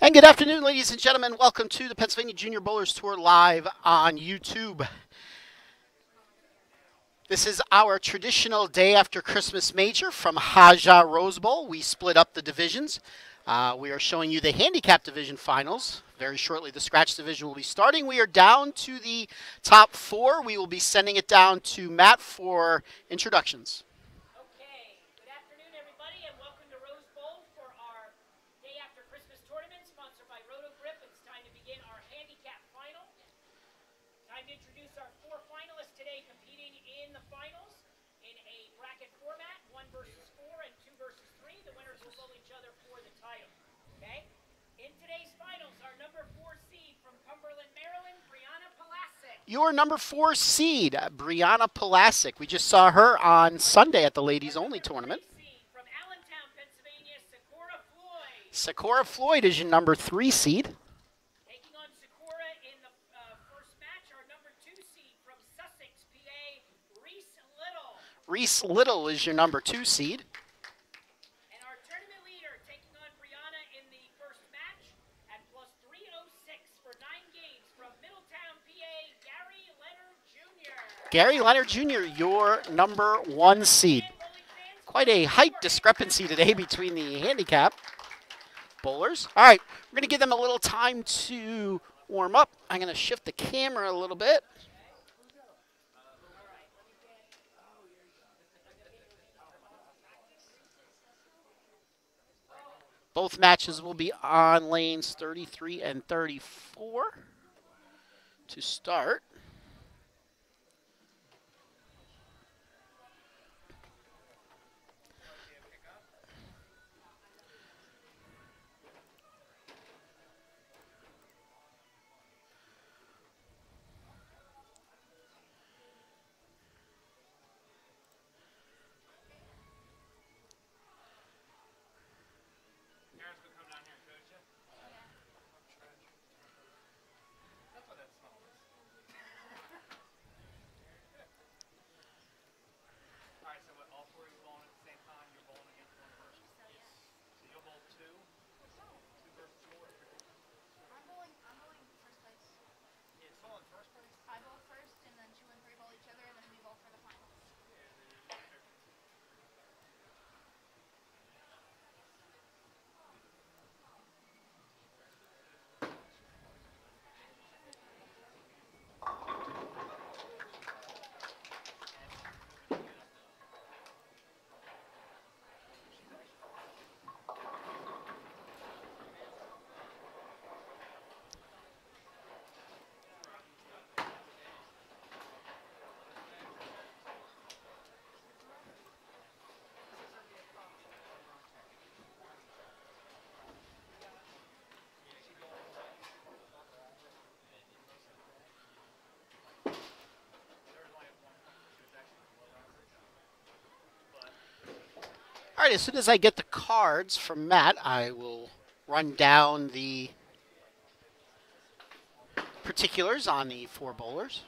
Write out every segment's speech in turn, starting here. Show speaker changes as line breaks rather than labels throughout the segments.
And good afternoon, ladies and gentlemen. Welcome to the Pennsylvania Junior Bowlers Tour live on YouTube. This is our traditional day after Christmas major from Haja Rose Bowl. We split up the divisions. We are showing you the Handicap division finals. Very shortly, the Scratch division will be starting. We are down to the top four. We will be sending it down to Matt for introductions. Your number 4 seed, Brianna Palasic. We just saw her on Sunday at the Ladies Only tournament.
From Allentown, Pennsylvania, Sakura Floyd.
Sakura Floyd is your number 3 seed.
Taking on Sakura in the first match, our number 2 seed from Sussex, PA, Reese Little.
Reese Little is your number 2 seed.
And our tournament leader taking on Brianna in the first match at plus 306 for 9 games from Middletown, PA, Gary Leonard Jr.
Gary Leonard Jr., your number 1 seed. Quite a height discrepancy today between the handicap bowlers. All right, we're going to give them a little time to warm up. I'm going to shift the camera a little bit. Both matches will be on lanes 33 and 34 to start. All right, as soon as I get the cards from Matt, I will run down the particulars on the 4 bowlers.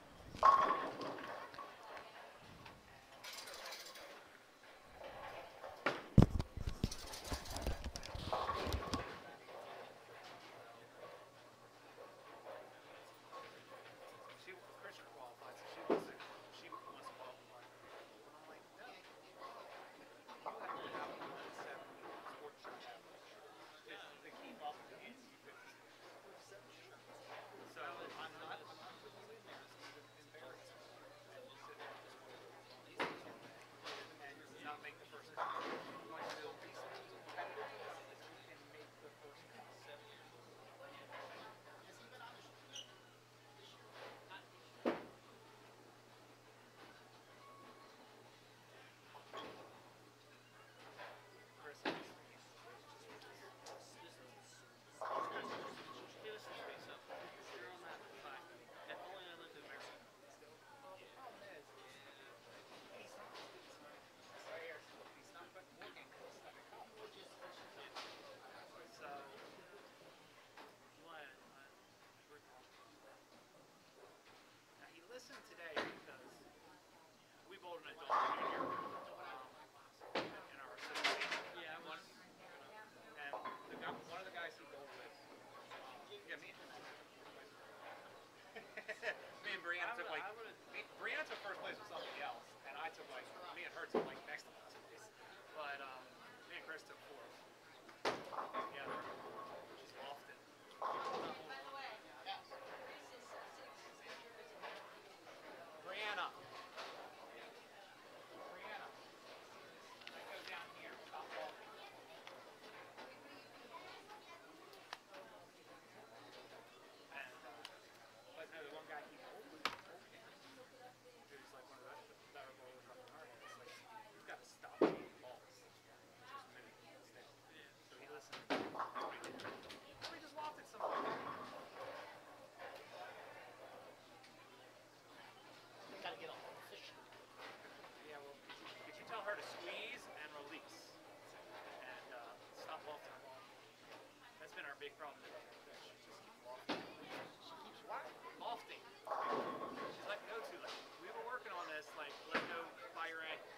Lofting. She's letting go too late. We were working on this, like, let go by your ankles.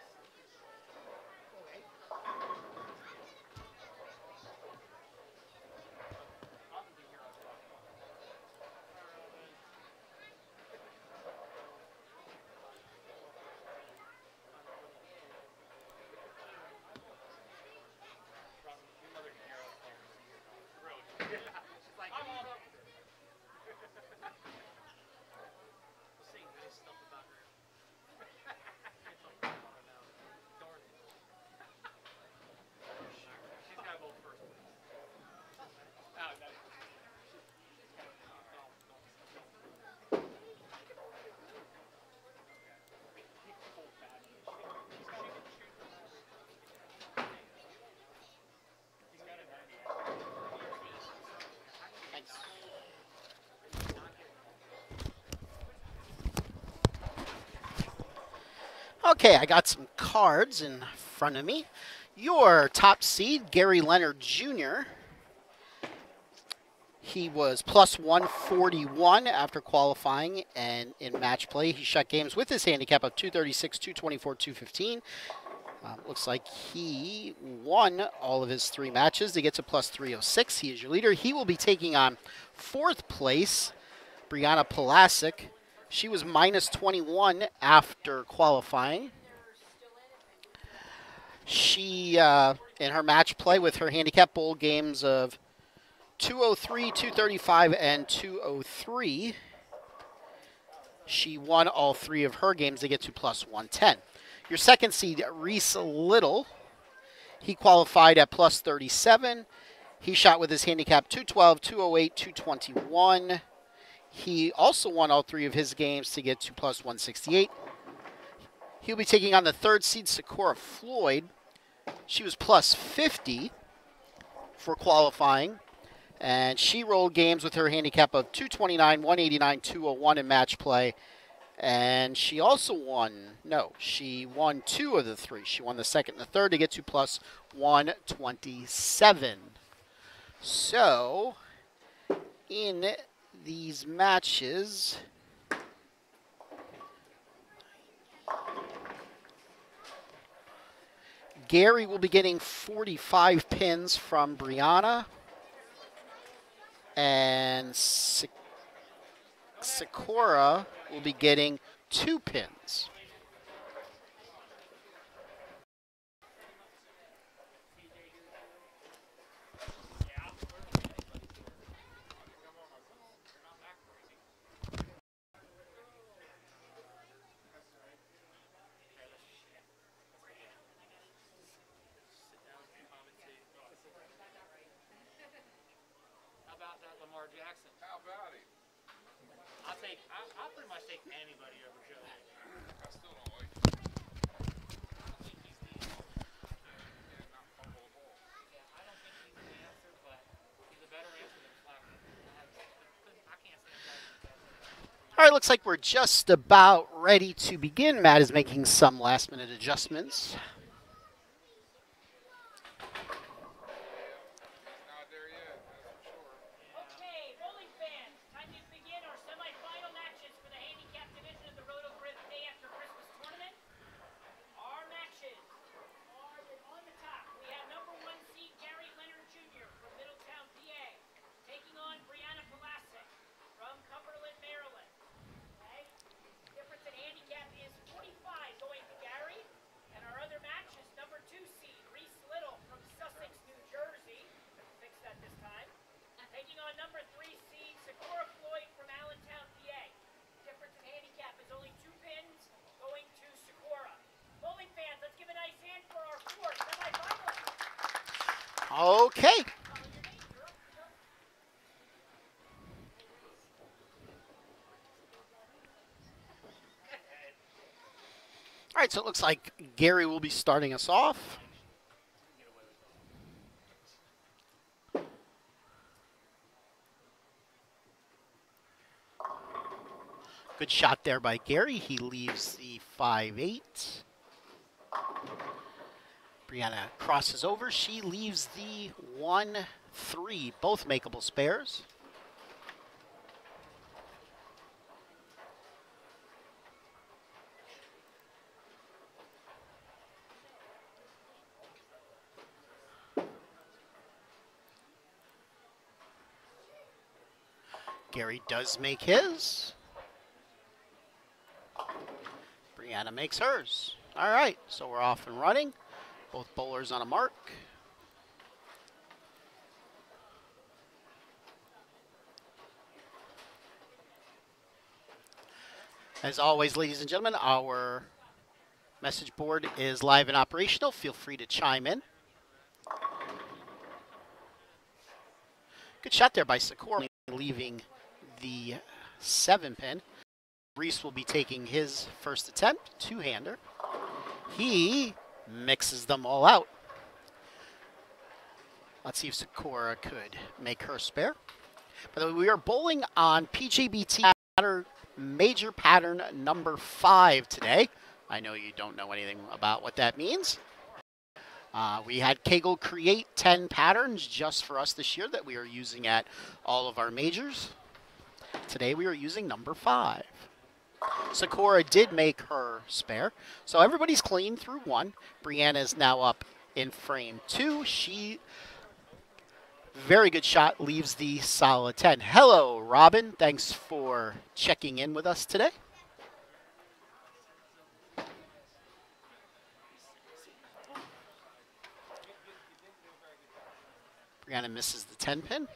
She's like, I'm all up. We'll see nice stuff about her. Darn it. She's got to go first. Oh, no.
Thanks. Okay, I got some cards in front of me. Your top seed, Gary Leonard Jr. He was plus 141 after qualifying, and in match play, he shot games with his handicap of 236, 224, 215. Looks like he won all of his 3 matches to get to plus 306. He is your leader. He will be taking on 4th place, Brianna Palasic. She was minus 21 after qualifying. She, in her match play with her handicap bowl games of 203, 235, and 203, she won all 3 of her games to get to plus 110. Your second seed, Reese Little, he qualified at plus 37. He shot with his handicap 212, 208, 221. He also won all 3 of his games to get to plus 168. He'll be taking on the third seed, Sakura Floyd. She was plus 50 for qualifying, and she rolled games with her handicap of 229, 189, 201 in match play. And she also won, she won 2 of the 3. She won the second and the third to get to plus 127. So, in these matches, Gary will be getting 45 pins from Brianna, and Sakura will be getting 2 pins.
Jackson. How about him? I'll pretty much take anybody over Joe. I still don't like him. I think he's not fumble the ball. Yeah, I don't think he's the answer, but he's a better answer than Flacco. I can't stand that.
All right, looks like we're just about ready to begin. Matt is making some last-minute adjustments.
Handicap is 45 going to Gary, and our other match is number 2 seed Reese Little from Sussex, New Jersey. Fix that this time. Taking on number 3 seed Sakura Floyd from Allentown, PA. Difference in handicap is only 2 pins going to Sakura. Bowling fans, let's give a nice hand for our 4th semifinalist.
Okay. All right, so it looks like Gary will be starting us off. Good shot there by Gary. He leaves the 5-8. Brianna crosses over. She leaves the 3, both makeable spares. Gary does make his. Brianna makes hers. All right, so we're off and running. Both bowlers on a mark. As always, ladies and gentlemen, our message board is live and operational. Feel free to chime in. Good shot there by Sikora, leaving the 7-pin. Reese will be taking his first attempt, two-hander. He mixes them all out. Let's see if Sikora could make her spare. By the way, we are bowling on PJBT major pattern number 5 today. I know you don't know anything about what that means. We had Kegel create 10 patterns just for us this year that we are using at all of our majors. Today we are using number 5. Sikora did make her spare. So everybody's clean through 1. Brianna is now up in frame 2. She, very good shot, leaves the solid 10. Hello, Robin. Thanks for checking in with us today. Brianna misses the 10-pin.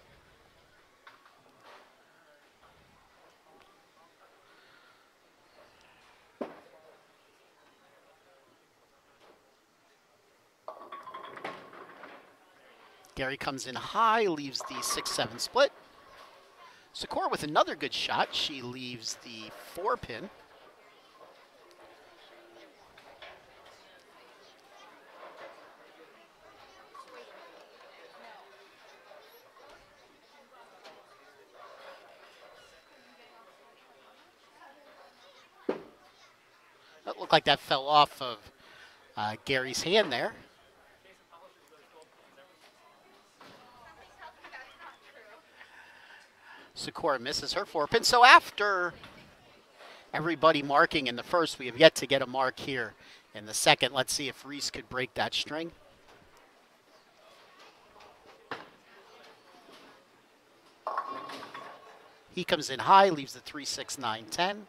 Gary comes in high, leaves the 6-7 split. Sikora with another good shot. She leaves the 4-pin. That looked like that fell off of Gary's hand there. Sikora misses her 4-pin. So after everybody marking in the first, we have yet to get a mark here in the second. Let's see if Reese could break that string. He comes in high, leaves the 3, 6, 9, 10.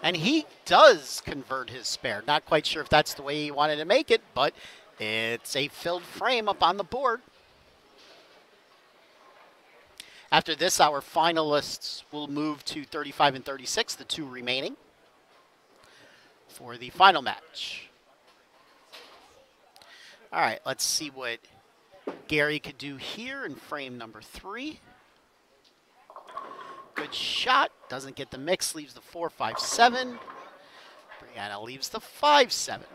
And he does convert his spare. Not quite sure if that's the way he wanted to make it, but it's a filled frame up on the board. After this, our finalists will move to 35 and 36, the 2 remaining, for the final match. All right, let's see what Gary could do here in frame number 3. Good shot. Doesn't get the mix. Leaves the 4, 5, 7. Brianna leaves the 5, 7.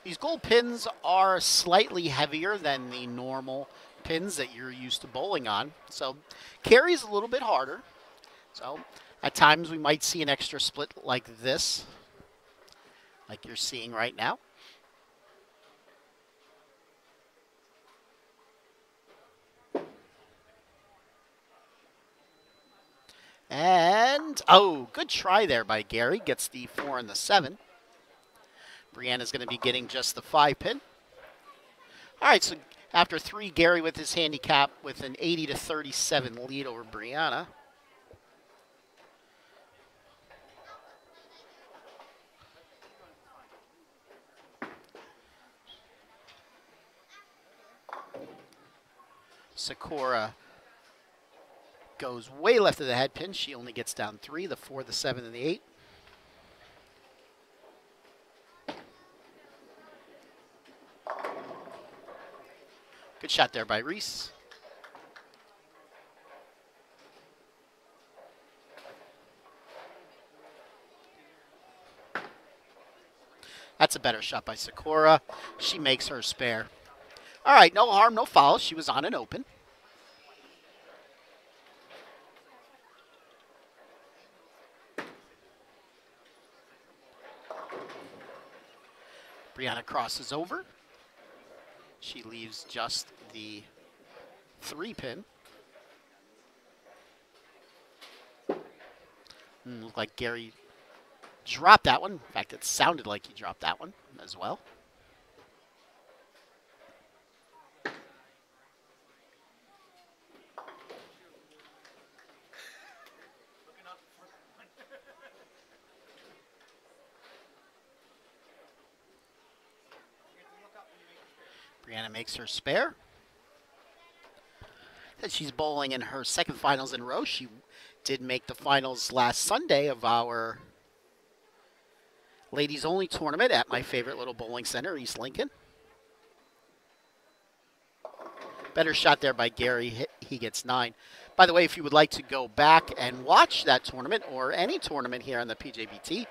These gold pins are slightly heavier than the normal pins that you're used to bowling on. So carries a little bit harder. So at times we might see an extra split like this, like you're seeing right now. And, oh, good try there by Gary. Gets the 4 and the 7. Brianna's going to be getting just the 5-pin. All right, so after 3, Gary with his handicap with an 80 to 37 lead over Brianna. Sikora goes way left of the head pin. She only gets down 3, the 4, the 7, and the 8. Good shot there by Reese. That's a better shot by Sakura. She makes her spare. All right, no harm, no foul. She was on an open. Brianna crosses over. She leaves just the 3-pin. Looked like Gary dropped that one. In fact, it sounded like he dropped that one as well. Brianna makes her spare. And she's bowling in her second finals in a row. She did make the finals last Sunday of our ladies only tournament at my favorite little bowling center, East Lincoln. Better shot there by Gary. He gets 9. By the way, if you would like to go back and watch that tournament or any tournament here on the PJBT,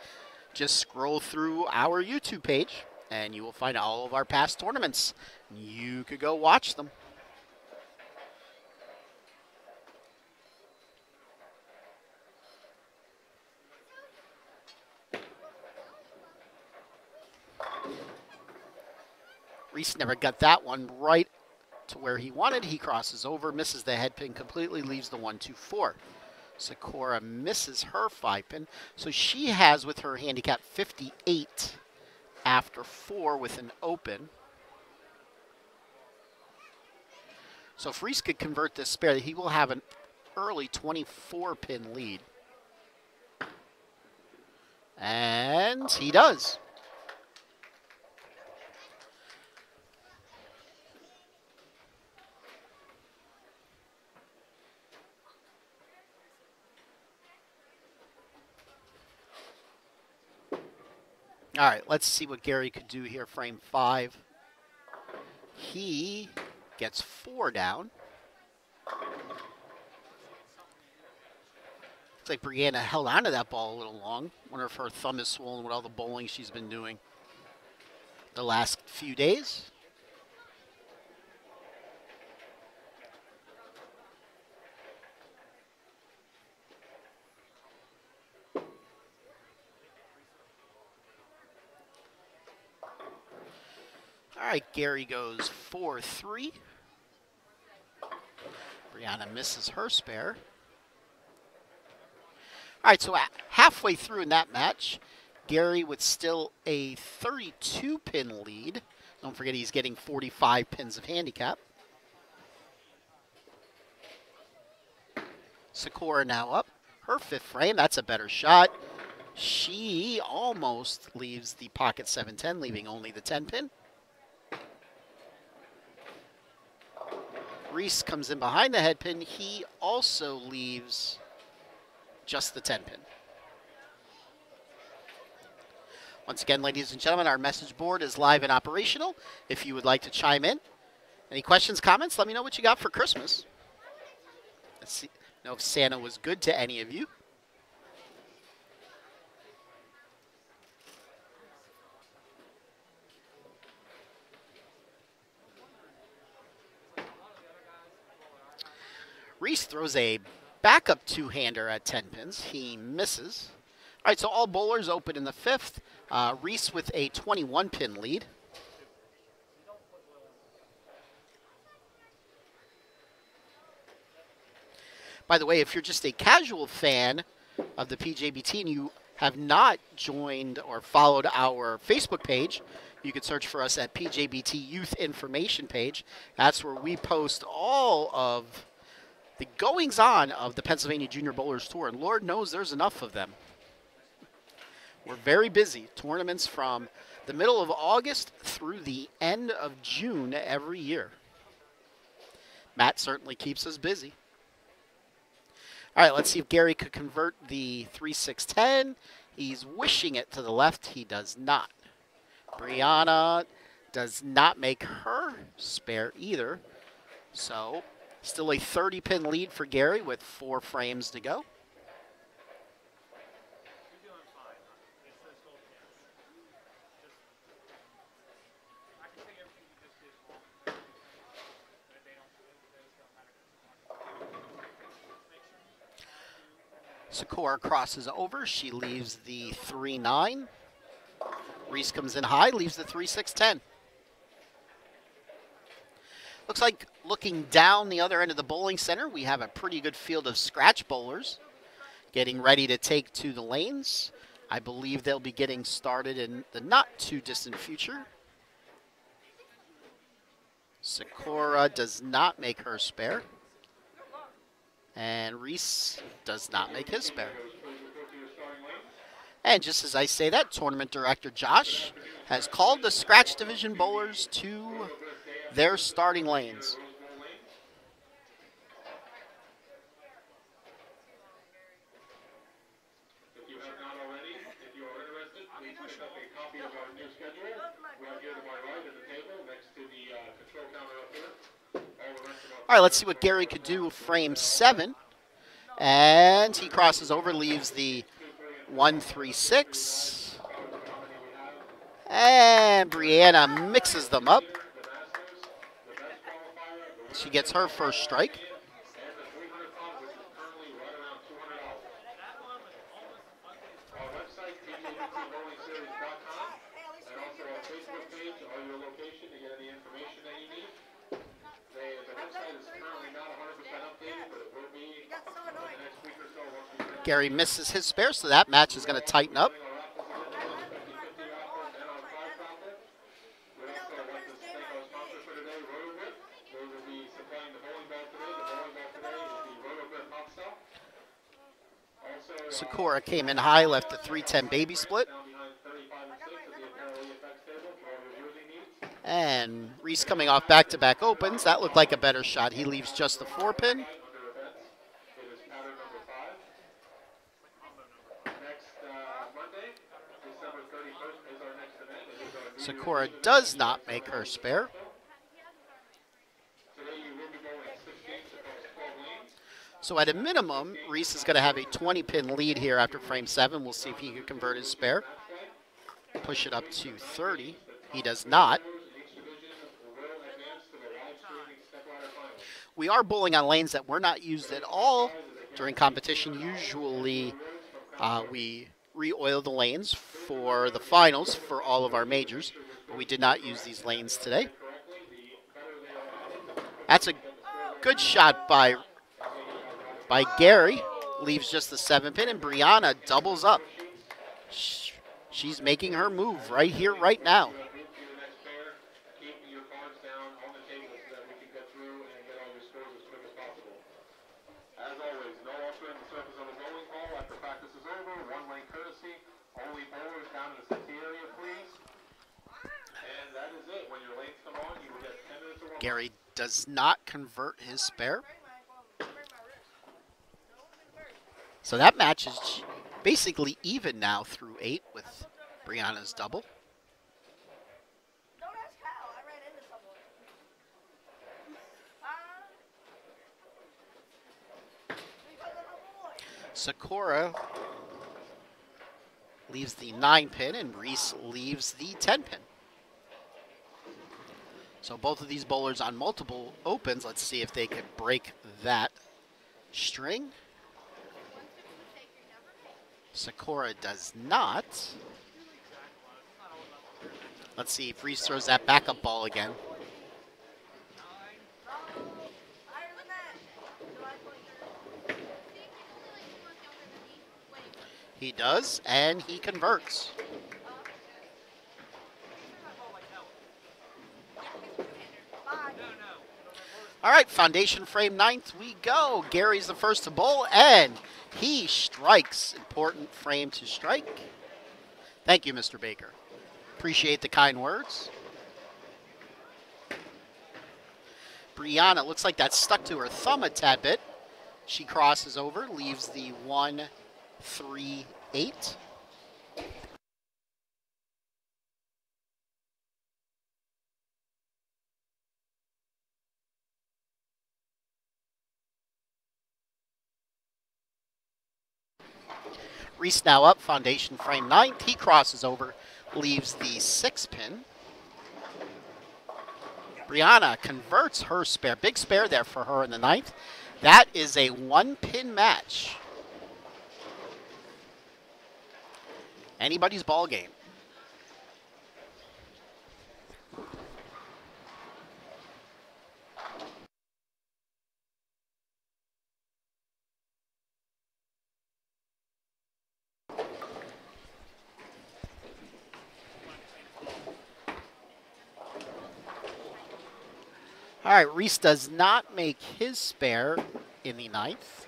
just scroll through our YouTube page and you will find all of our past tournaments. You could go watch them. Reese never got that one right to where he wanted. He crosses over, misses the head pin completely, leaves the 1-2-4. Sakura misses her 5-pin. So she has with her handicap 58 after 4 with an open. So if Reese could convert this spare, he will have an early 24-pin lead. And he does. All right, let's see what Gary could do here, frame 5. He gets 4 down. Looks like Brianna held onto that ball a little long. Wonder if her thumb is swollen with all the bowling she's been doing the last few days. All right, Gary goes 4-3. Brianna misses her spare. All right, so halfway through in that match, Gary with still a 32-pin lead. Don't forget he's getting 45 pins of handicap. Sakura now up. Her 5th frame, that's a better shot. She almost leaves the pocket 7-10, leaving only the 10-pin. Reese comes in behind the head pin. He also leaves just the 10-pin. Once again, ladies and gentlemen, our message board is live and operational. If you would like to chime in, any questions, comments, let me know what you got for Christmas. Let's see, know if Santa was good to any of you. Reese throws a backup 2-hander at 10 pins. He misses. All right, so all bowlers open in the 5th. Reese with a 21-pin lead. By the way, if you're just a casual fan of the PJBT and you have not joined or followed our Facebook page, you can search for us at PJBT Youth Information Page. That's where we post all of the goings-on of the Pennsylvania Junior Bowlers Tour, and Lord knows there's enough of them. We're very busy. Tournaments from the middle of August through the end of June every year. Matt certainly keeps us busy. All right, let's see if Gary could convert the 3-6-10. He's wishing it to the left. He does not. Brianna does not make her spare either. So still a 30-pin lead for Gary with 4 frames to go. Sakura crosses over. She leaves the 3-9. Reese comes in high, leaves the 3-6-10. Looks like looking down the other end of the bowling center, we have a pretty good field of scratch bowlers getting ready to take to the lanes. I believe they'll be getting started in the not too distant future. Sakura does not make her spare. And Reese does not make his spare. And just as I say that, tournament director Josh has called the scratch division bowlers to their starting lanes.
If you have not already, if you are interested, please pick up a copy of our new schedule. We have here to my right at the table next to the control counter up there.
All right, let's see what Gary could do. Frame 7. And he crosses over, leaves the 1-3-6. And Brianna mixes them up. She gets her first strike.
Our website, PJBTBowlingSeries.com, and also our Facebook page, all your location to get any information that you need. The website is currently not 100% updated, but it will be in the next week or so. Once we
Gary misses his spare, so that match is going to tighten up. Sakura came in high, left the 3-10 baby split. And Reese coming off back-to-back opens. That looked like a better shot. He leaves just the 4-pin. Sakura does not make her spare. So at a minimum, Reese is going to have a 20-pin lead here after frame 7. We'll see if he can convert his spare. Push it up to 30. He does not. We are bowling on lanes that were not used at all during competition. Usually we re-oil the lanes for the finals for all of our majors, but we did not use these lanes today. That's a good shot by Gary. Leaves just the 7-pin, and Brianna doubles up. She's making her move right here, right now.
As always, no altering the surface of the bowling ball after practice is over. One lane courtesy. Only bowlers down in the city area, please. And that is it. When your lanes come on, you will get 10 minutes of warm-up.
Gary does not convert his spare. So that match is basically even now through 8 with Brianna's double.
Don't ask how. I ran into someone.
Sakura leaves the 9-pin, and Reese leaves the 10-pin. So both of these bowlers on multiple opens. Let's see if they can break that string. Sakura does not. Let's see if Reese throws that backup ball again. He does, and he converts. All right, foundation frame 9th we go. Gary's the first to bowl, and he strikes. Important frame to strike. Thank you, Mr. Baker. Appreciate the kind words. Brianna, looks like that stuck to her thumb a tad bit. She crosses over, leaves the 1-3-8. Reese now up, foundation frame 9th. He crosses over, leaves the 6-pin. Brianna converts her spare. Big spare there for her in the 9th. That is a 1-pin match. Anybody's ball game. All right, Reese does not make his spare in the ninth.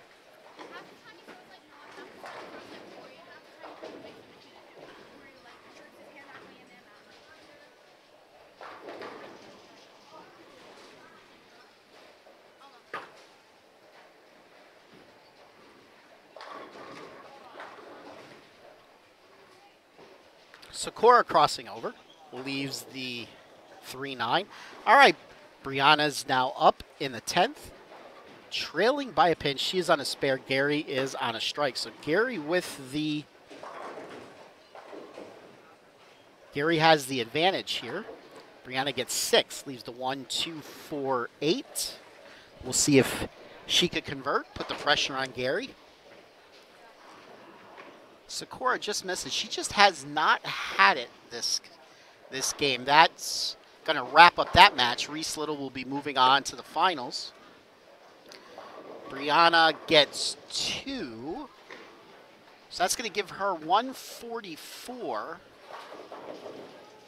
Sakura crossing over, leaves the 3-9. All right, Brianna's now up in the 10th, trailing by a pin. She is on a spare. Gary is on a strike. So Gary has the advantage here. Brianna gets 6, leaves the 1, 2, 4, 8. We'll see if she could convert, put the pressure on Gary. Sakura just misses. She just has not had it this game. That's going to wrap up that match. Reese Little will be moving on to the finals. Brianna gets 2. So that's going to give her 144,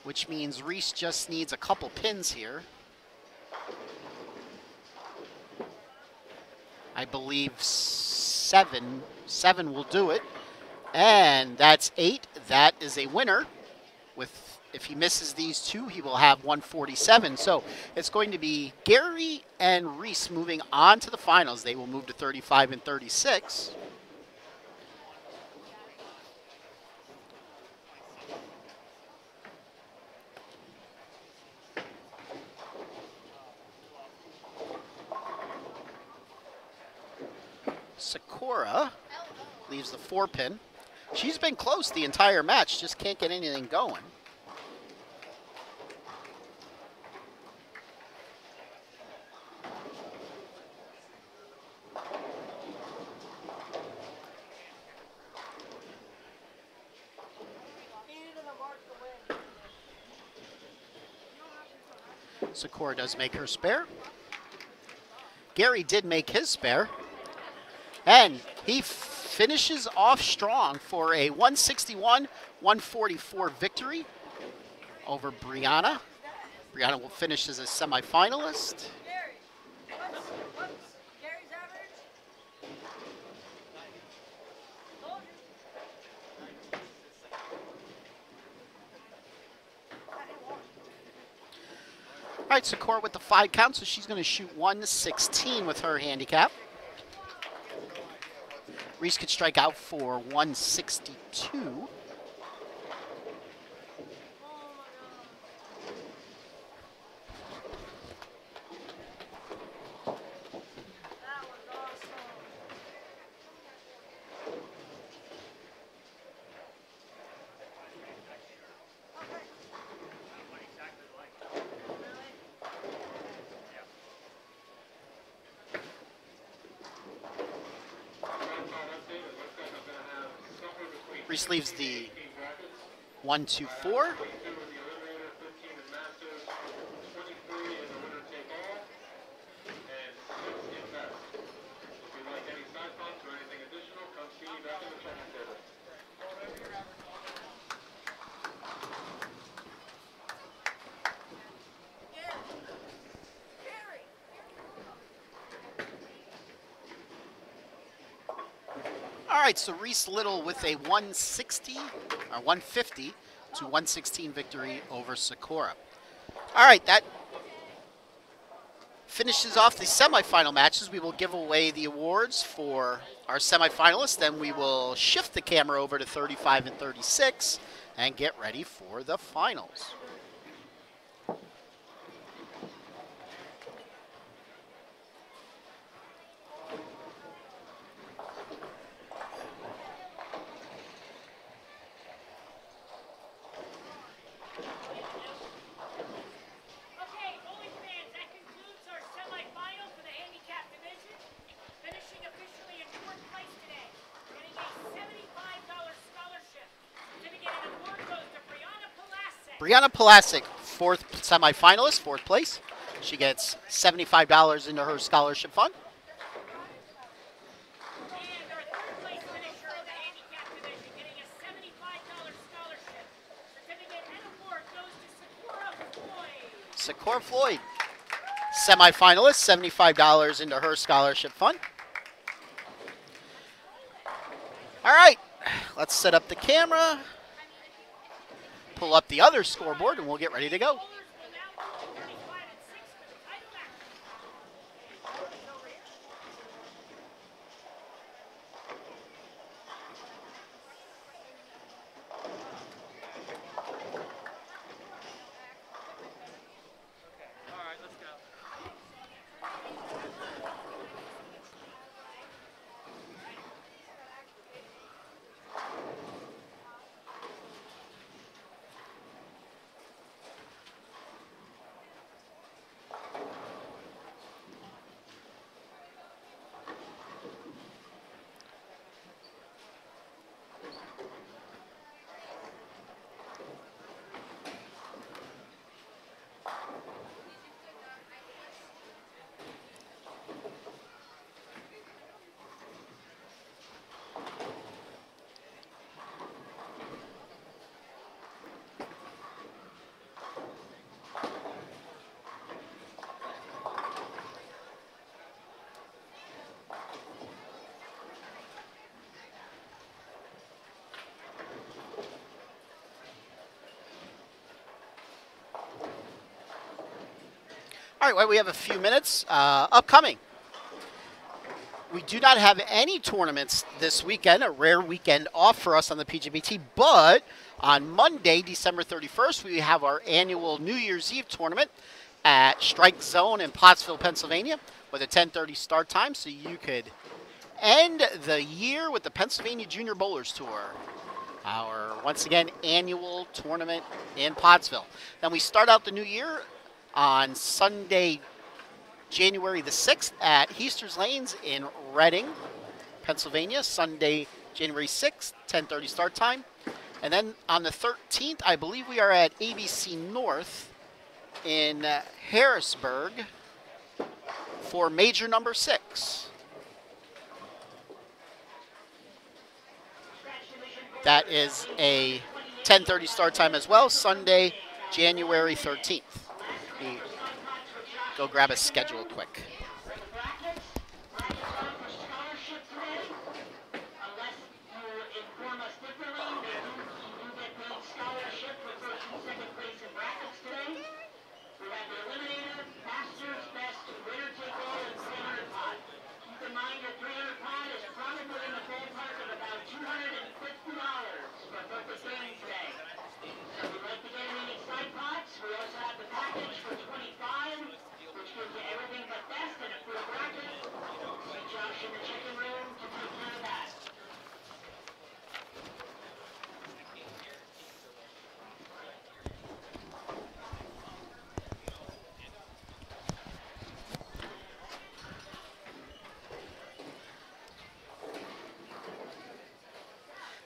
which means Reese just needs a couple pins here. I believe 7. 7 will do it. And that's 8. That is a winner. If he misses these 2, he will have 147. So it's going to be Gary and Reese moving on to the finals. They will move to 35 and 36. Sakura leaves the 4-pin. She's been close the entire match, just can't get anything going. Sakura does make her spare. Gary did make his spare. And he finishes off strong for a 161-144 victory over Brianna. Brianna will finish as a semifinalist.
What's Gary's average?
All right, Sakura with the 5 count, so she's going to shoot 116 with her handicap. Reese could strike out for 162. Reese leaves the 1, 2, 4. All right, so Reese Little with a 160 or 150 to 116 victory over Sakura. All right, that finishes off the semifinal matches. We will give away the awards for our semifinalists. Then we will shift the camera over to 35 and 36 and get ready for the finals.
Okay, Holy fans, that concludes our semifinal for the handicap division. Finishing officially in fourth place today, getting a $75 scholarship, certificate of
Brianna Pulasic, fourth semifinalist, fourth place. She gets $75 into her scholarship fund.
And our third place finisher of the handicap division getting a $75 scholarship. Certificate and award goes to Sakura Floyd.
Sakura Floyd, semifinalist, $75 into her scholarship fund. All right, let's set up the camera, pull up the other scoreboard, and we'll get ready to go.
Bowlers will now go 35 and 6 for the title match.
All right, well, we have a few minutes upcoming. We do not have any tournaments this weekend, a rare weekend off for us on the PJBT, but on Monday, December 31st, we have our annual New Year's Eve tournament at Strike Zone in Pottsville, Pennsylvania, with a 10:30 start time, so you could end the year with the Pennsylvania Junior Bowlers Tour, our, once again, annual tournament in Pottsville. Then we start out the new year on Sunday, January the 6th at Heaster's Lanes in Reading, Pennsylvania. Sunday, January 6th, 10:30 start time. And then on the 13th, I believe we are at ABC North in Harrisburg for Major number 6. That is a 10:30 start time as well, Sunday, January 13th. Go grab a schedule quick.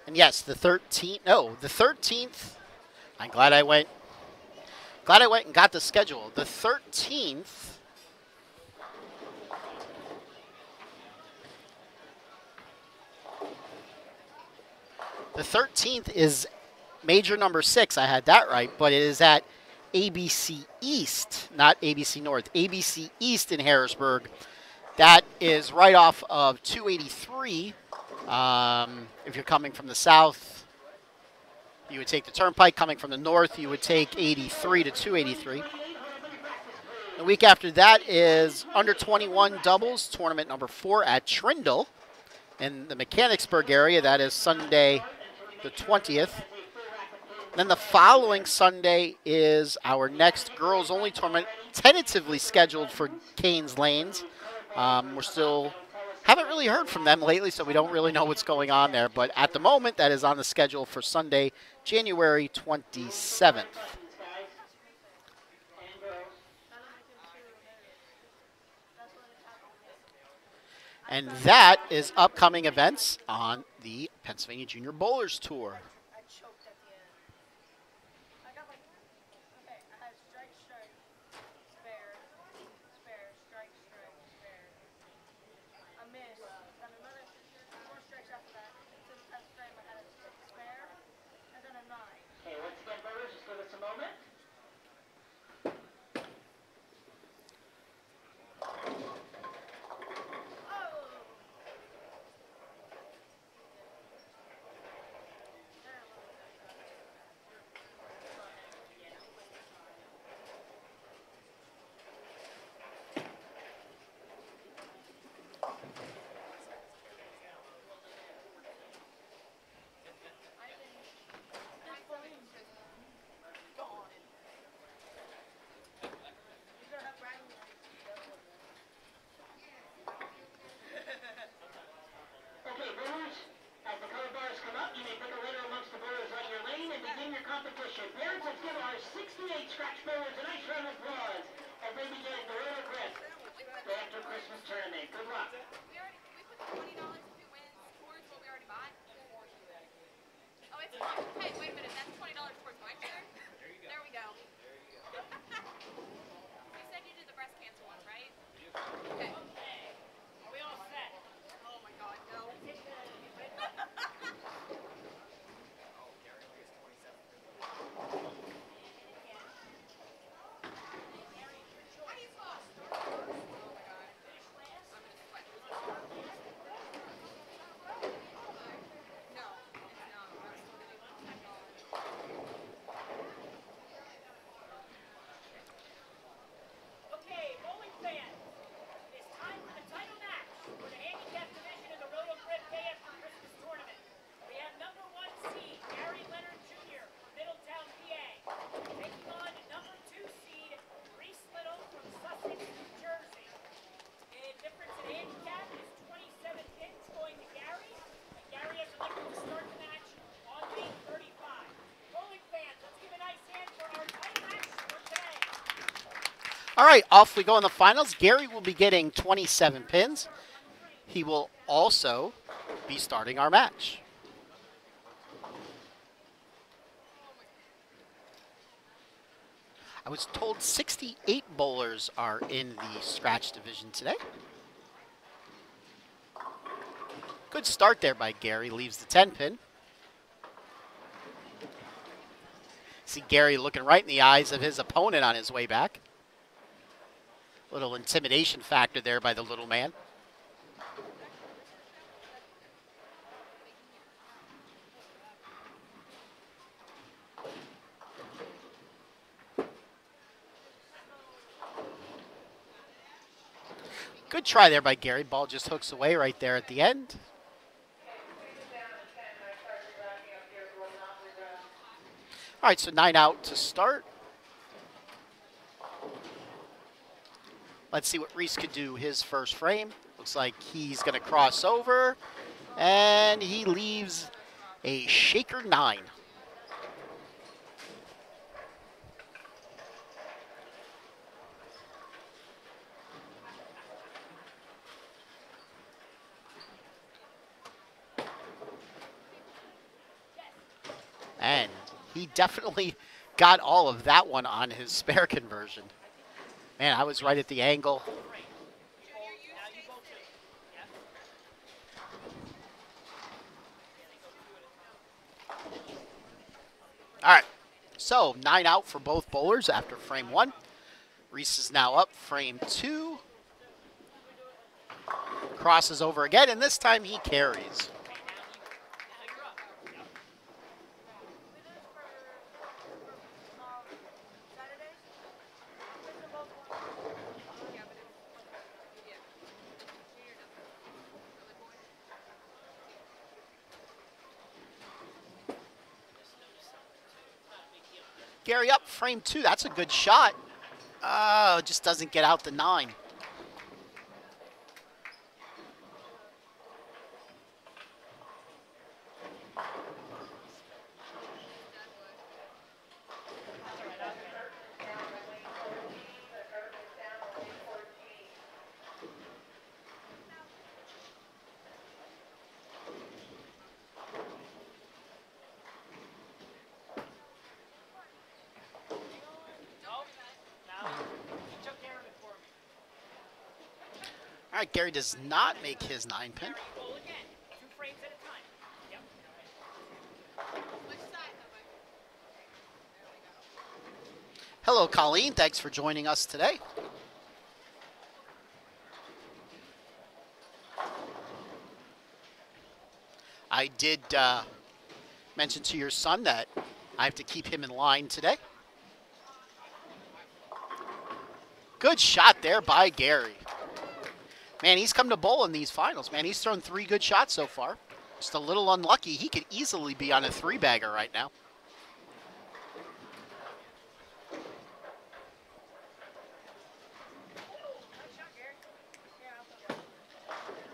And yes, the 13th, I'm glad I went and got the schedule. The 13th is Major number 6. I had that right, but it is at ABC East, not ABC North. ABC East in Harrisburg. That is right off of 283. If you're coming from the south, you would take the turnpike. Coming from the north, you would take 83 to 283. The week after that is under 21 doubles tournament number 4 at Trindle in the Mechanicsburg area. That is Sunday the 20th. Then the following Sunday is our next girls only tournament, tentatively scheduled for Canes Lanes. We're still haven't really heard from them lately, so we don't really know what's going on there. But at the moment, that is on the schedule for Sunday, January 27th. And that is upcoming events on the Pennsylvania Junior Bowlers Tour.
appreciate scratch bowlers. A nice round of applause as they begin the Royal Grip Day After Christmas Tournament. Good luck.
We put the $20 if it wins towards what we already bought. Oh, it's fine. Hey, wait a minute. That's $20 towards my share? There we go. You said you did the breast cancer one, right? Okay.
Are we all set?
Oh my God, no.
Okay, bowling fans, it's time for the title match for the handicap division in the Royal Grip Day After Christmas tournament. We have number 1 seed Gary Leonard Jr. from Middletown, PA, taking on number 2 seed Reese Little from Sussex, New Jersey. The difference in handicap is 27 pins going to Gary, and Gary has elected to start the match on lane 35. Bowling fans, let's give a nice hand for our title match for today.
All right, off we go in the finals. Gary will be getting 27 pins. He will also be starting our match. I was told 68 bowlers are in the scratch division today. Good start there by Gary, leaves the 10 pin. See Gary looking right in the eyes of his opponent on his way back. Little intimidation factor there by the little man. Good try there by Gary. Ball just hooks away right there at the end. All right, so 9 out to start. Let's see what Reese could do his first frame. Looks like he's going to cross over, and he leaves a shaker 9. And he definitely got all of that one on his spare conversion. Man, I was right at the angle. All right, so 9 out for both bowlers after frame 1. Reese is now up, frame 2. Crosses over again, and this time he carries. Gary up, frame 2. That's a good shot. Just doesn't get out the 9. All right, Gary does not make his 9 pin.
Bowl again, 2 frames at a time. Yep.
Which side, though? There we go.
Hello, Colleen. Thanks for joining us today. I did mention to your son that I have to keep him in line today. Good shot there by Gary. Man, he's come to bowl in these finals, man. He's thrown 3 good shots so far. Just a little unlucky. He could easily be on a 3-bagger right now.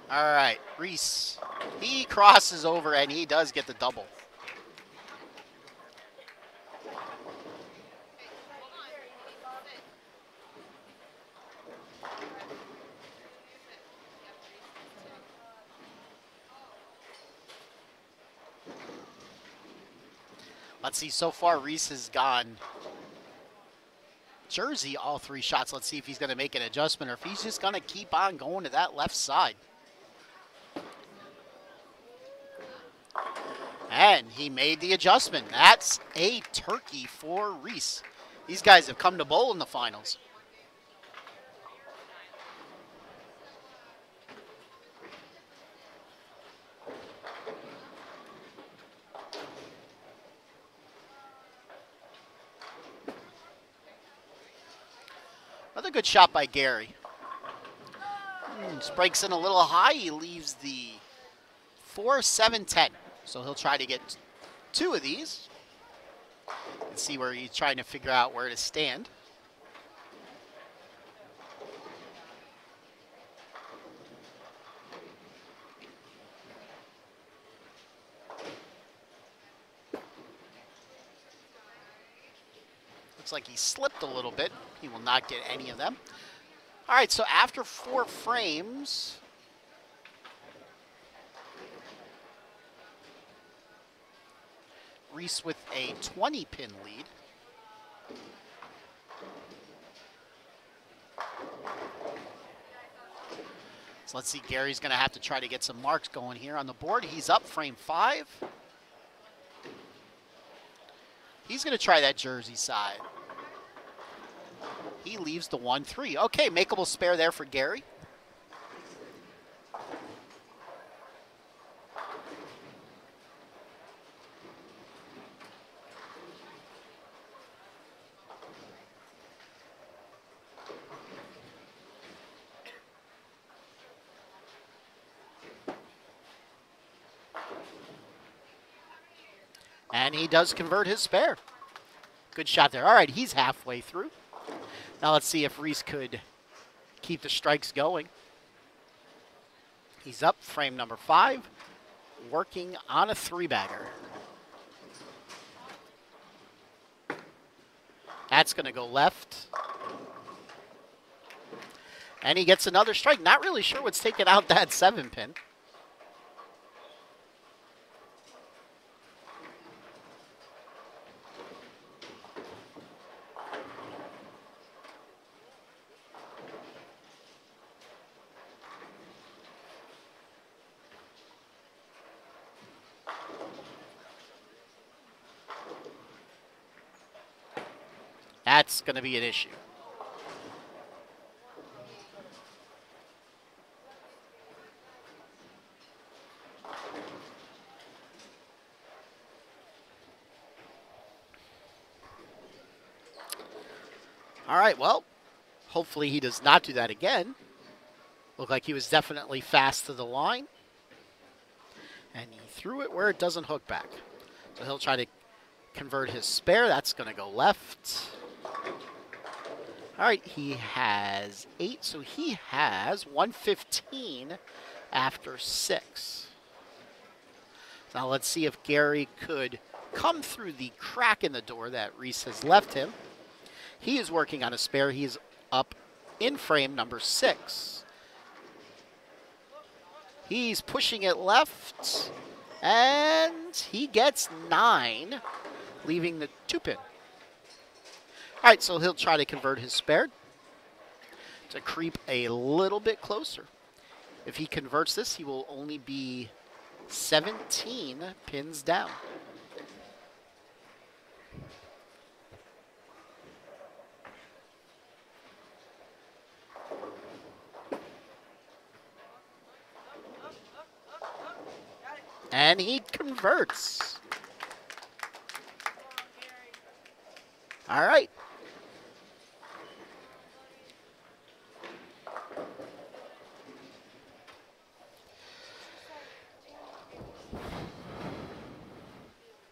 All right, Reese. He crosses over, and he does get the double. Let's see, so far Reese has gone jersey all 3 shots. Let's see if he's going to make an adjustment or if he's just going to keep on going to that left side. And he made the adjustment. That's a turkey for Reese. These guys have come to bowl in the finals. Another good shot by Gary. Just breaks in a little high. He leaves the 4-7-10. So he'll try to get 2 of these. And see where he's trying to figure out where to stand. Looks like he slipped a little bit. He will not get any of them. All right, so after 4 frames, Reese with a 20-pin lead. So let's see, Gary's going to have to try to get some marks going here on the board. He's up frame 5. He's going to try that jersey side. He leaves the 1-3. Okay, makeable spare there for Gary. And he does convert his spare. Good shot there. All right, he's halfway through. Now let's see if Reese could keep the strikes going. He's up, frame number 5, working on a 3-bagger. That's going to go left. And he gets another strike. Not really sure what's taking out that 7-pin. That's going to be an issue. All right, well, hopefully he does not do that again. Looked like he was definitely fast to the line. And he threw it where it doesn't hook back. So he'll try to convert his spare. That's going to go left. All right, he has 8, so he has 115 after 6. Now let's see if Gary could come through the crack in the door that Reese has left him. He is working on a spare. He's up in frame number 6. He's pushing it left, and he gets 9, leaving the 2-pin. All right, so he'll try to convert his spare to creep a little bit closer. If he converts this, he will only be 17 pins down. And he converts. All right.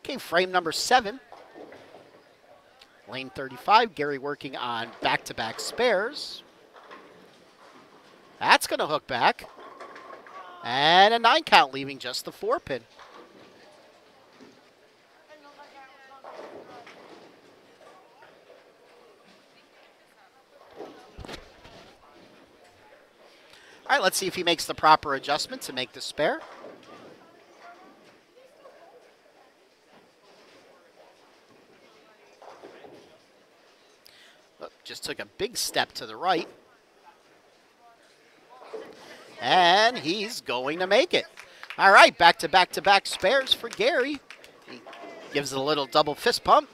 Okay, frame number 7. Lane 35, Gary working on back-to-back spares. That's going to hook back. And a 9 count, leaving just the 4-pin. All right, let's see if he makes the proper adjustment to make the spare. just took a big step to the right. And he's going to make it. All right, back-to-back-to-back spares for Gary. He gives it a little double fist pump.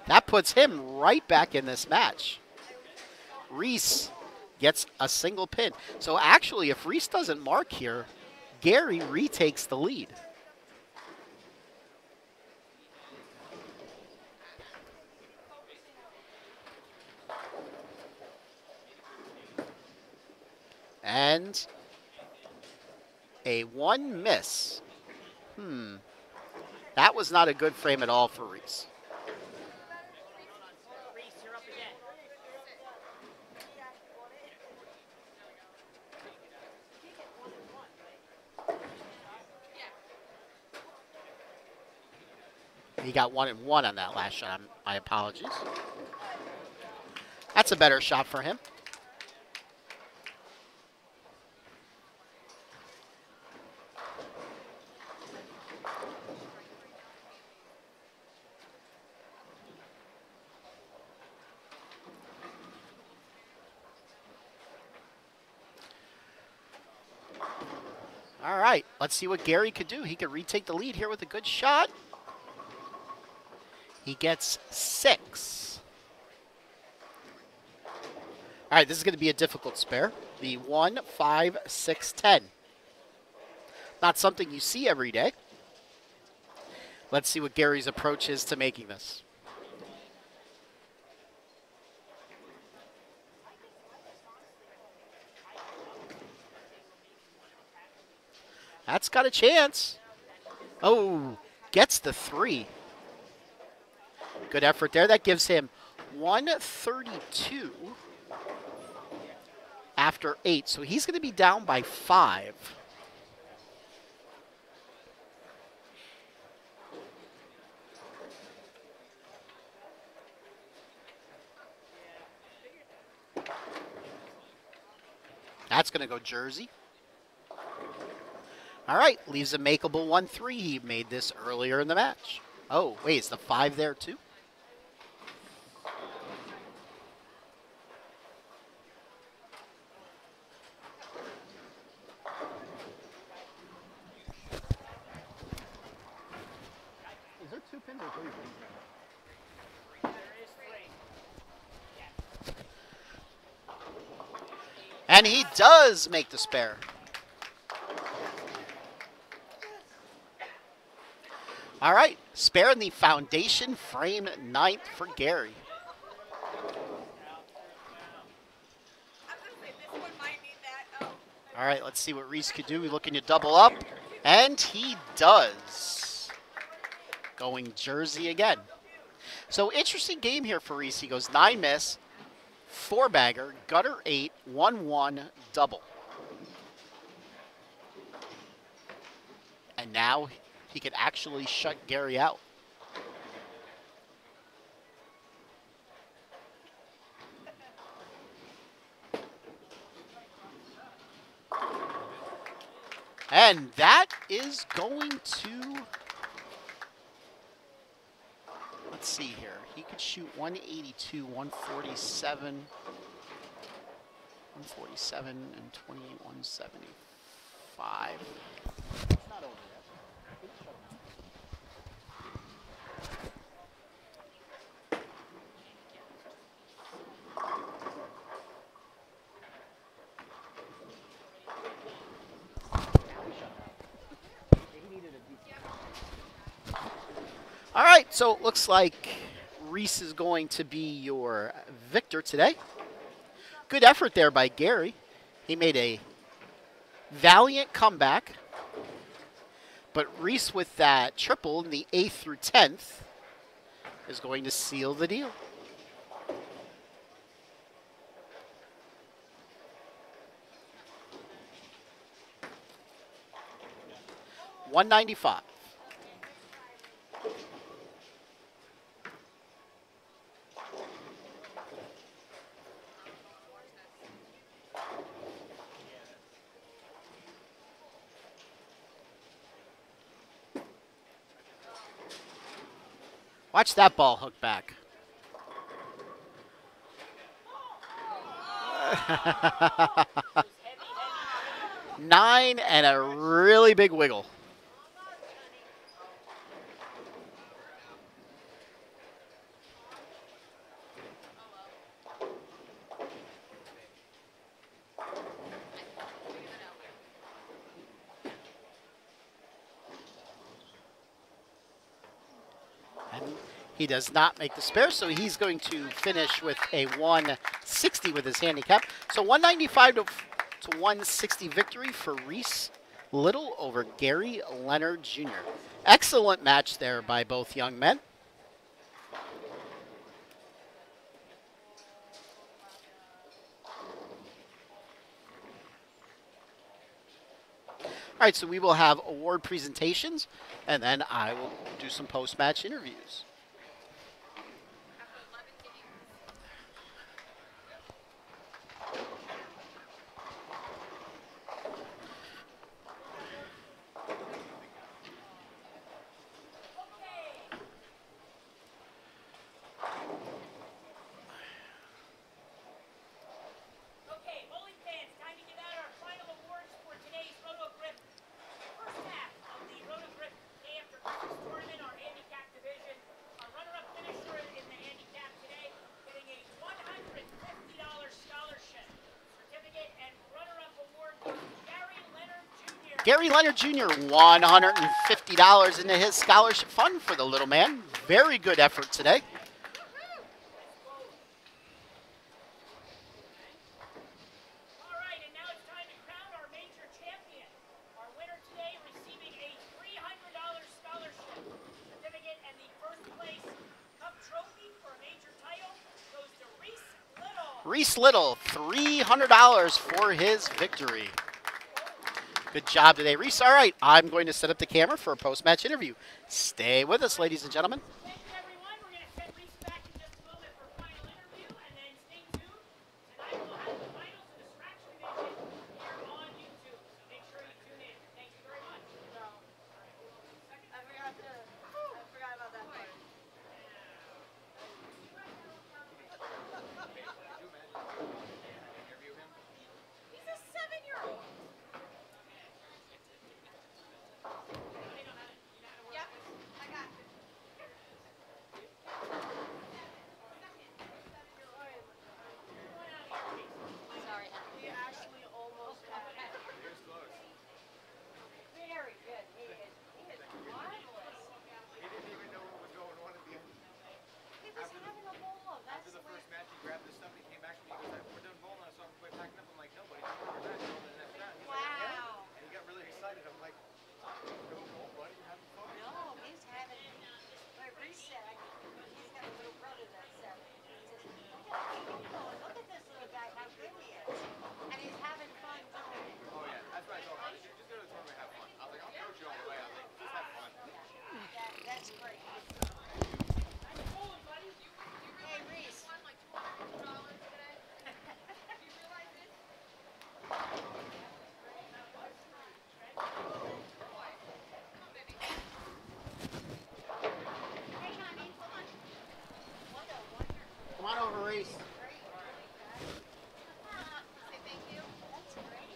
That puts him right back in this match. Reese gets a single pin. So actually, if Reese doesn't mark here, Gary retakes the lead. And a 1 miss. That was not a good frame at all for Reese.
Reese, you're up again.
He got 1 and 1 on that last shot. My apologies. That's a better shot for him. All right, let's see what Gary could do. He could retake the lead here with a good shot. He gets 6. All right, this is going to be a difficult spare. The 1, 5, 6, 10. Not something you see every day. Let's see what Gary's approach is to making this. That's got a chance. Oh, gets the 3. Good effort there. That gives him 132 after 8. So he's going to be down by 5. That's going to go Jersey. All right, leaves a makeable 1-3. He made this earlier in the match. Oh, wait, is the 5 there too? Is there 2 pins or 3 pins?
There is 3.
And he does make the spare. All right, spare in the foundation frame 9th for Gary. All right, let's see what Reese could do. He's looking to double up, and he does. Going Jersey again. So interesting game here for Reese. He goes 9 miss, 4 bagger, gutter 8, 1-1 double. And now he could actually shut Gary out. And that is going to, let's see here. He could shoot 182, 147, 147, and 28, 175. It's not over yet. All right, so it looks like Reese is going to be your victor today. Good effort there by Gary. He made a valiant comeback. But Reese with that triple in the 8th through 10th is going to seal the deal. $195. Watch that ball hook back. 9 and a really big wiggle. And he does not make the spare, so he's going to finish with a 160 with his handicap. So 195 to 160 victory for Reese Little over Gary Leonard Jr. Excellent match there by both young men. All right, so we will have award presentations, and then I will do some post-match interviews.
Okay, bowling fans, time to give out our final awards for today's Roto Grip. First half of the Roto Grip Day After Christmas tournament, our handicap division. Our runner-up finisher in the handicap today, getting a $150 scholarship certificate and runner-up award goes to Gary Leonard Jr.
Gary Leonard Jr., $150 into his scholarship fund for the little man. Very good effort today.
All right, and now it's time to crown our major champion. Our winner today receiving a $300 scholarship certificate and the first place cup trophy for a major title goes to Reese Little.
Reese Little, $300 for his victory. Good job today, Reese. All right, I'm going to set up the camera for a post-match interview. Stay with us, ladies and gentlemen.
Thank you, everyone. We're going to send Reese back in just a moment for a final interview, and then stay tuned. Tonight we'll have the finals of the scratch division here on YouTube. So make sure you tune in. Thank you very much.
I forgot about that part. He's a 7-year-old. Yep, I got it. Sorry, he actually almost had it. Very good. He is marvelous.
He didn't even know what was going on at the end.
He was having a ball. That's
After the
the way.
first match, he grabbed his stuff and he came back to me. He goes, we're done bowling. So I'm quit packing up. I'm like, no, buddy, we're back on the next round. He's like, yeah.
Wow.
And he got really excited. I'm like, go bowl, buddy. You're having fun.
No, he's having. Like Reese said, he's got a little brother that said, he says, look at this little guy, how good he is. And he's having fun doing it.
Oh, yeah. That's what I told him. I was like, just go to the tournament, have fun. I was like, I'll coach you on the way. I was like, just have fun.
That's great. Hey, Reese.
won like $200 today. Do you realize this?
Hey, honey, come on. What a wonderful.
Come on over, Reese.
Say thank you.
That's great.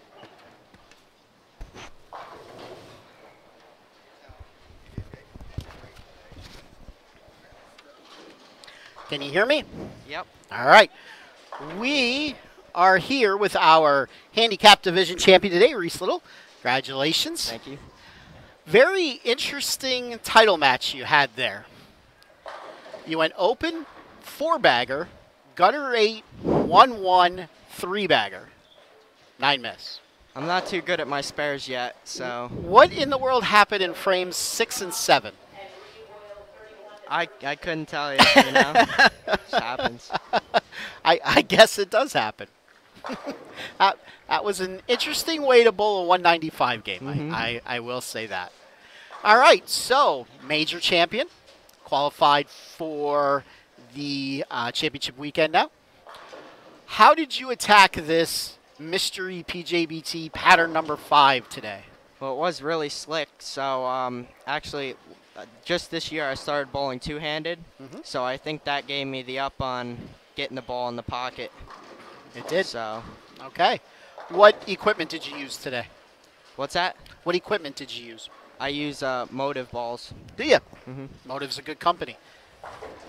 Can you hear me?
Yep.
All right. We are here with our handicap division champion today, Reese Little. Congratulations.
Thank you.
Very interesting title match you had there. You went open, 4-bagger, gutter 8, 1-1, 3-bagger. 9 miss.
I'm not too good at my spares yet, so
What in the world happened in frames 6 and 7?
I couldn't tell you, you know? Just happens.
I guess it does happen. That was an interesting way to bowl a 195 game. I will say that. All right, so major champion qualified for the championship weekend now. How did you attack this mystery PJBT pattern number 5 today?
Well, it was really slick, so actually, just this year I started bowling two-handed, so I think that gave me the up on getting the ball in the pocket.
It did.
So,
Okay. What equipment did you use today?
what's that?
What equipment did you use?
I use Motive balls.
Do you?
hmm
Motive's a good company.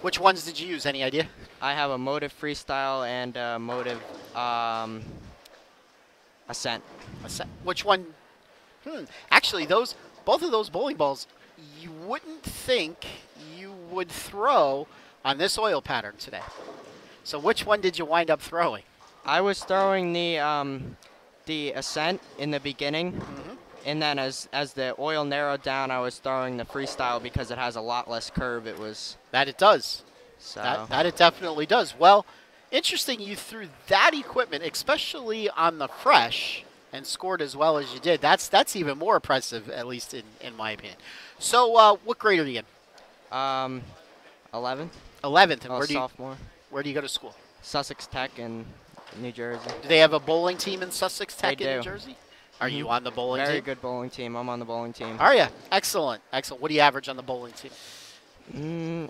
Which ones did you use? Any idea?
I have a Motive Freestyle and a Motive Ascent.
Which one? Actually, both of those bowling balls, you wouldn't think you would throw on this oil pattern today. So which one did you wind up throwing?
I was throwing the Ascent in the beginning, and then as the oil narrowed down, I was throwing the Freestyle because it has a lot less curve. It was
That it does.
so.
That it definitely does. Well, interesting you threw that equipment, especially on the fresh, and scored as well as you did. That's even more impressive, at least in my opinion. So what grade are you in?
11th.
11th. And
Oh, sophomore.
where do you go to school?
Sussex Tech in New Jersey.
Do they have a bowling team in Sussex Tech
They
in New
do.
Jersey? Are you on the bowling
Very
team?
good bowling team. I'm on the bowling team.
Are you? Excellent. Excellent. What do you average on the bowling team?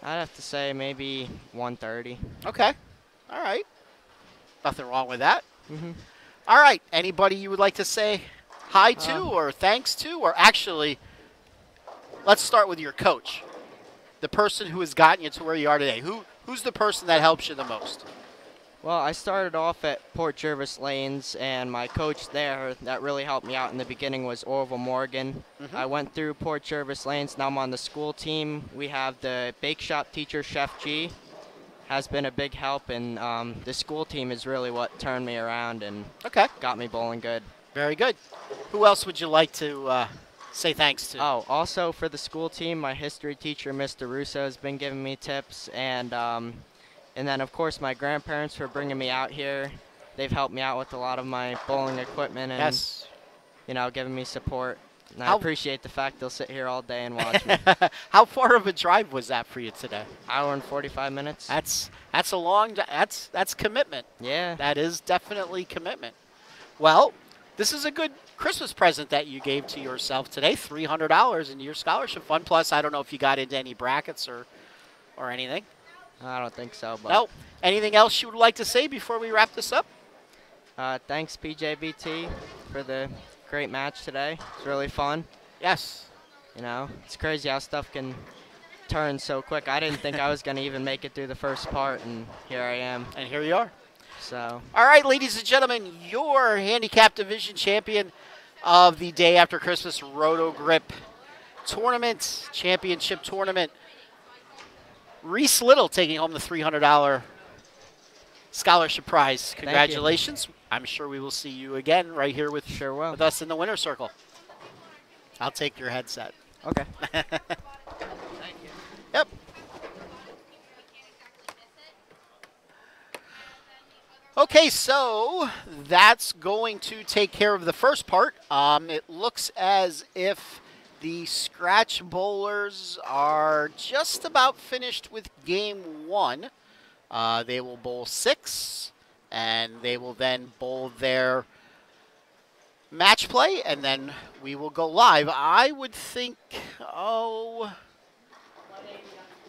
I'd have to say maybe 130.
Okay. All right. Nothing wrong with that.
Mm-hmm.
All right. Anybody you would like to say hi to or thanks to? Or actually, let's start with your coach. The person who has gotten you to where you are today. Who's the person that helps you the most?
Well, I started off at Port Jervis Lanes, and my coach there that really helped me out in the beginning was Orville Morgan. I went through Port Jervis Lanes. Now I'm on the school team. We have the bake shop teacher, Chef G, has been a big help, and the school team is really what turned me around and
Okay.
got me bowling good.
Very good. Who else would you like to say thanks to?
Oh, also for the school team, my history teacher, Mr. Russo, has been giving me tips, and then, of course, my grandparents for bringing me out here. They've helped me out with a lot of my bowling equipment and,
Yes.
giving me support. And I
How-
appreciate the fact they'll sit here all day and watch me.
How far of a drive was that for you today?
Hour and 45 minutes.
That's a long. That's commitment.
Yeah.
That is definitely commitment. Well, this is a good Christmas present that you gave to yourself today. $300 in your scholarship fund. Plus, I don't know if you got into any brackets or anything.
I don't think so, but
No. Anything else you would like to say before we wrap this up?
thanks, PJBT, for the great match today. It's really fun.
Yes.
It's crazy how stuff can turn so quick. I didn't think I was going to even make it through the first part, and here I am.
And here you are.
So,
All right, ladies and gentlemen, your handicap division champion of the day after Christmas Roto Grip tournament, championship tournament. Reese Little taking home the $300 scholarship prize.
you.
Congratulations. I'm sure we will see you again right here with,
Sure will.
with us in the winner's circle. I'll take your headset.
okay.
Yep. Okay, so that's going to take care of the first part. It looks as if the scratch bowlers are just about finished with game one. They will bowl 6, and they will then bowl their match play, and then we will go live. I would think,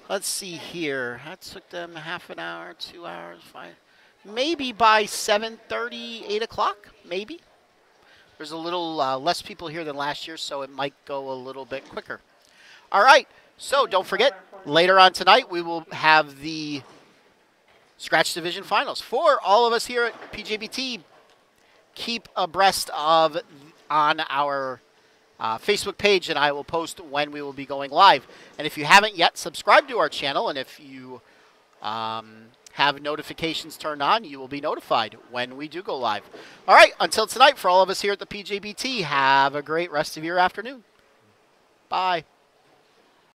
let's see here. That took them half an hour, 2 hours, 5. Maybe by 7:30, 8 o'clock, maybe. There's a little less people here than last year, so it might go a little bit quicker. All right, so don't forget, later on tonight, we will have the Scratch Division Finals. For all of us here at PJBT, keep abreast of on our Facebook page, and I will post when we will be going live. And if you haven't yet, subscribe to our channel, and if you have notifications turned on, you will be notified when we do go live. All right, until tonight, for all of us here at the PJBT, have a great rest of your afternoon. Bye.